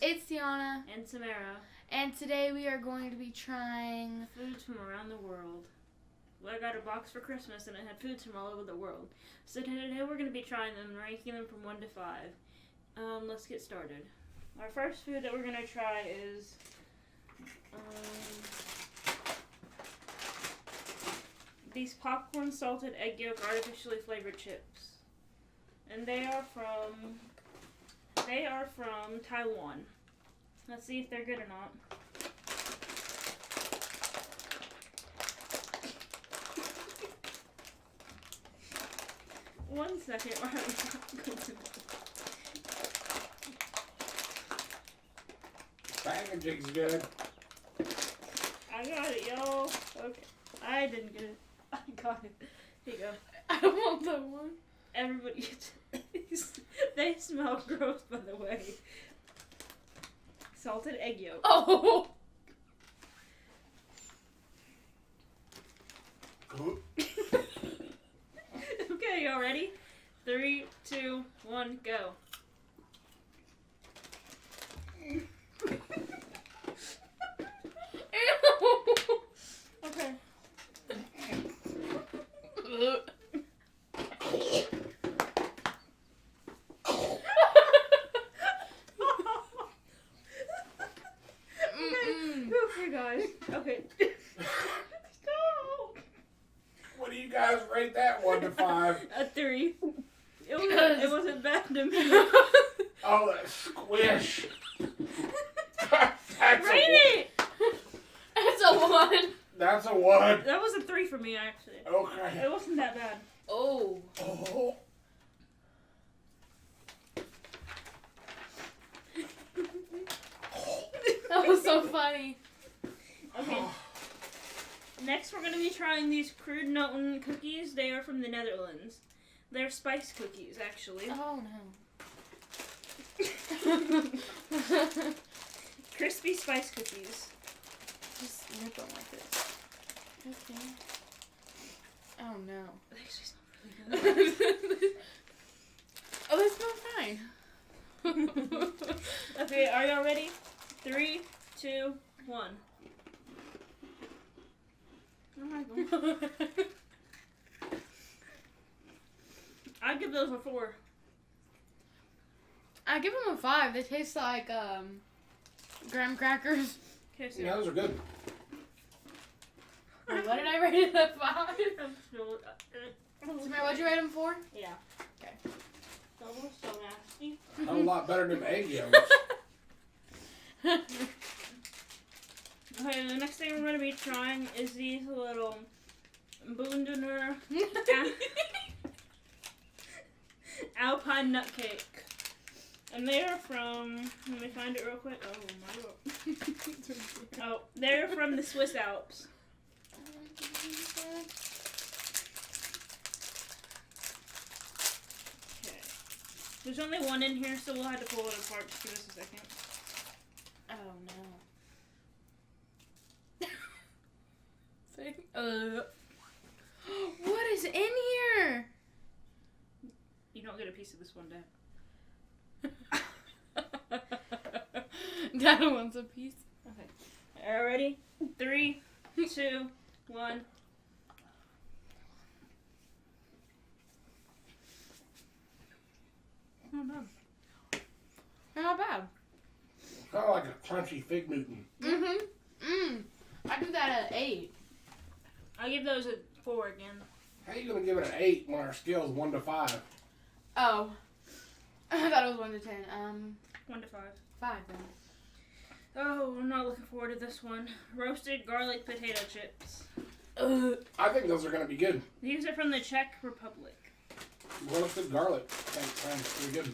it's Tiana. And Samara. And today we are going to be trying foods from around the world. Well, I got a box for Christmas and it had foods from all over the world. So today we're going to be trying them, ranking them from 1 to 5. Let's get started. Our first food that we're going to try is these popcorn salted egg yolk artificially flavored chips. And they are from Taiwan. Let's see if they're good or not. One second. Why are we not going to Packaging's good. I got it, y'all. Okay. I didn't get it. I got it. Here you go. I don't want that one. Everybody, they smell gross, by the way. Salted egg yolk. Oh! Okay, y'all ready? 3, 2, 1, go. Okay. Okay, guys. Okay. Stop. What do you guys rate that 1 to 5? A 3. It wasn't bad to me. Oh, that squish. Rate it! It's a 1. That's a 1. That was a 3 for me, actually. Okay. It wasn't that bad. Oh. Oh. That was so funny. Okay. Next, we're going to be trying these Crude Milton cookies. They are from the Netherlands. They're spice cookies, actually. Oh no. Crispy spice cookies. Just nip them like this. Okay. Oh no. They actually smell really good. Oh, they smell fine. Okay, are y'all ready? 3, 2, 1. Oh my god. I'd give those a 4. I give them a 5. They taste like graham crackers. Okay, so Yeah, those are good. Wait, what did I rate it at 5? I'm still, Samara, what'd you rate them for? yeah. Okay. That was so nasty. A lot better than egg yolks. Okay, the next thing we're going to be trying is these little Bundener Alpine Nutcake. And they are from, let me find it real quick. Oh my god. Oh, they're from the Swiss Alps. Okay. There's only one in here, so we'll have to pull it apart. Just give us a second. Oh no. What is in here? You don't get a piece of this one, Dad. Dad wants a piece. Okay. Are you ready? 3, 2, 1. Not bad. They're not bad. Kind of like a crunchy fig Newton. I do that at 8. I'll give those a 4 again. How you gonna give it an 8 when our scale is 1 to 5? Oh. I thought it was 1 to 10. 1 to 5. 5 then. Oh, I'm not looking forward to this one. Roasted garlic potato chips. I think those are gonna be good. These are from the Czech Republic. Roasted garlic. Sounds pretty good.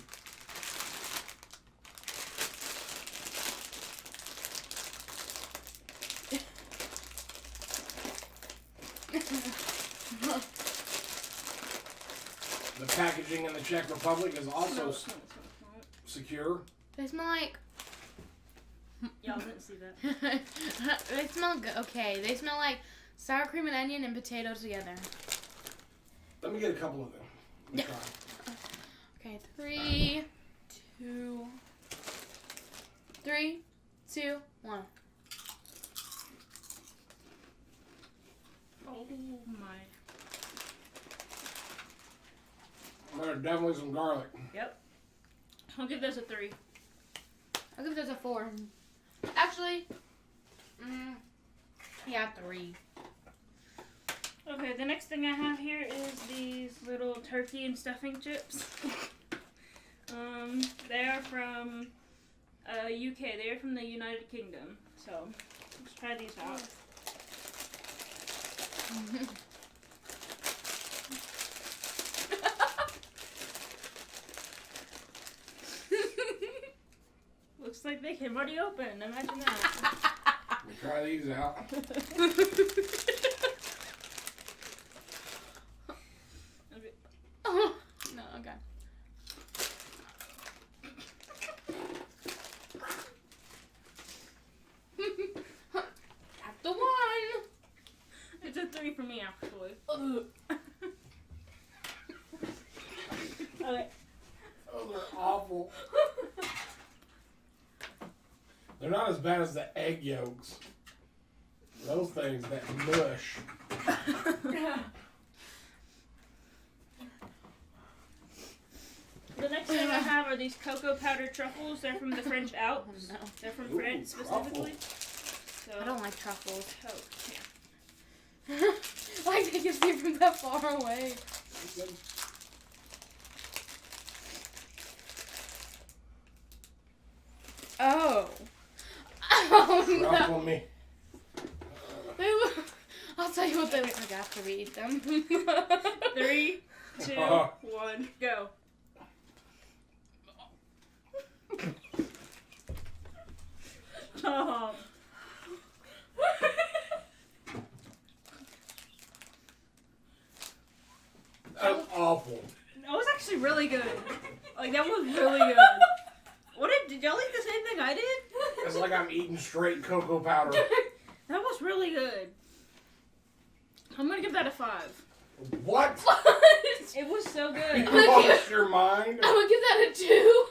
The packaging in the Czech Republic is also Smell. secure. They smell like... Y'all didn't see that. They smell good. Okay, they smell like sour cream and onion and potato together. Let me get a couple of them. Let me try. Okay, 3, 2... 3, 2, 1. Oh my. There's definitely some garlic. Yep. I'll give this a 3. I'll give this a 4. Actually, yeah, 3. Okay, the next thing I have here is these little turkey and stuffing chips. They are from UK. They are from the United Kingdom. So let's try these out. Looks like they came already open. Imagine that. We'll try these out. No, okay. That's the one. It's a 3 for me, actually. Okay. Oh, they're awful. They're not as bad as the egg yolks. Those things, that mush. The next thing I have are these cocoa powdered truffles. They're from the French Alps. No. They're from Ooh, France specifically. So, I don't like truffles. Oh, yeah. Like they can see from that far away. Oh. Oh Truffle no. me. I'll tell you what they look like after we eat them. 3, 2, 1, go. Oh. That's awful. That was actually really good. Like, that was really good. What did y'all eat the same thing I did? It's like I'm eating straight cocoa powder. That was really good. I'm gonna give that a 5. What? It was so You good. lost your mind? I'm gonna give that a 2.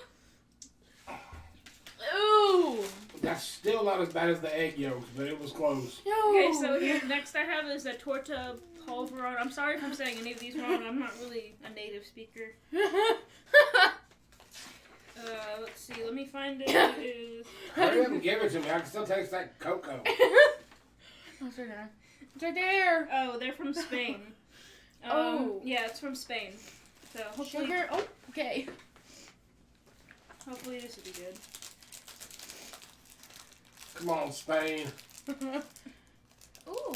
Ooh. That's still not as bad as the egg yolks, but it was close. Okay, so here, next I have is a Torta pulveron. I'm sorry if I'm saying any of these wrong. I'm not really a native speaker. Let's see. Let me find it. It is... Hurry up and give it to me. I can still taste that cocoa. Oh, it's right there. It's right there. Oh, they're from Spain. Oh. Yeah, it's from Spain. So hopefully, Sugar. Oh, okay. hopefully this will be good. Come on, Spain. Ooh. Oh.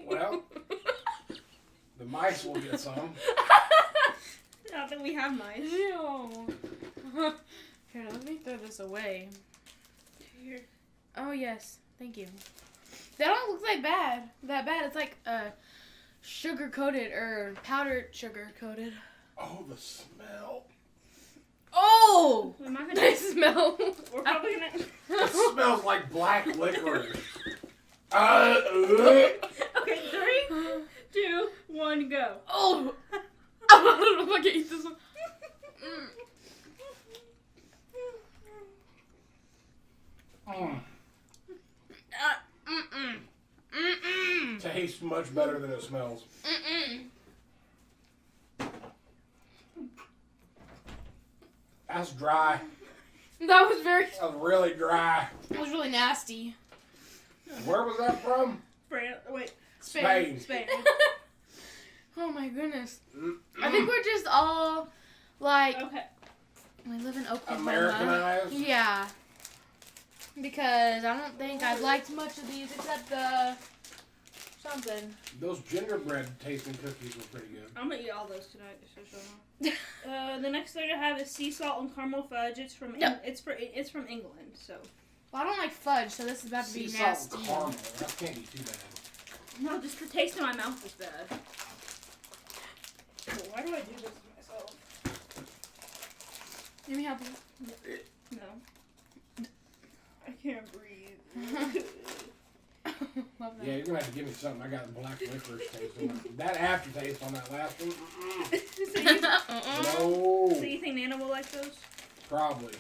Well, the mice will get some. Not that we have mice. Ew. Here, let me throw this away. Here. Oh yes, thank you. That don't look like that bad. It's like sugar coated or powdered sugar coated. Oh, the smell. Oh, Am I gonna? they smell. We're probably gonna. It smells like black licorice. Okay. Okay, 3, 2, 1, go. Oh, I don't know if I can eat this one. Tastes much better than it smells. That's dry. That was very. That was really dry. That was really nasty. Where was that from? Wait. Spain. Spain. Oh my goodness. I think we're just all like Okay. we live in Oklahoma. Americanized. Yeah. Because I don't think I've liked much of these except the something. Those gingerbread tasting cookies were pretty good. I'm gonna eat all those tonight. The next thing I have is sea salt and caramel fudge. It's from it's from England. So Well, I don't like fudge, so this is about to be Sea salt nasty. and caramel. That can't be too bad. no, just the taste in my mouth is bad. Oh, why do I do this to myself? Let me help you. No. I can't breathe. Love that. Yeah, you're gonna have to give me something. I got black licorice taste in it. That aftertaste on that last one. So you No. think Nana will like those? Probably.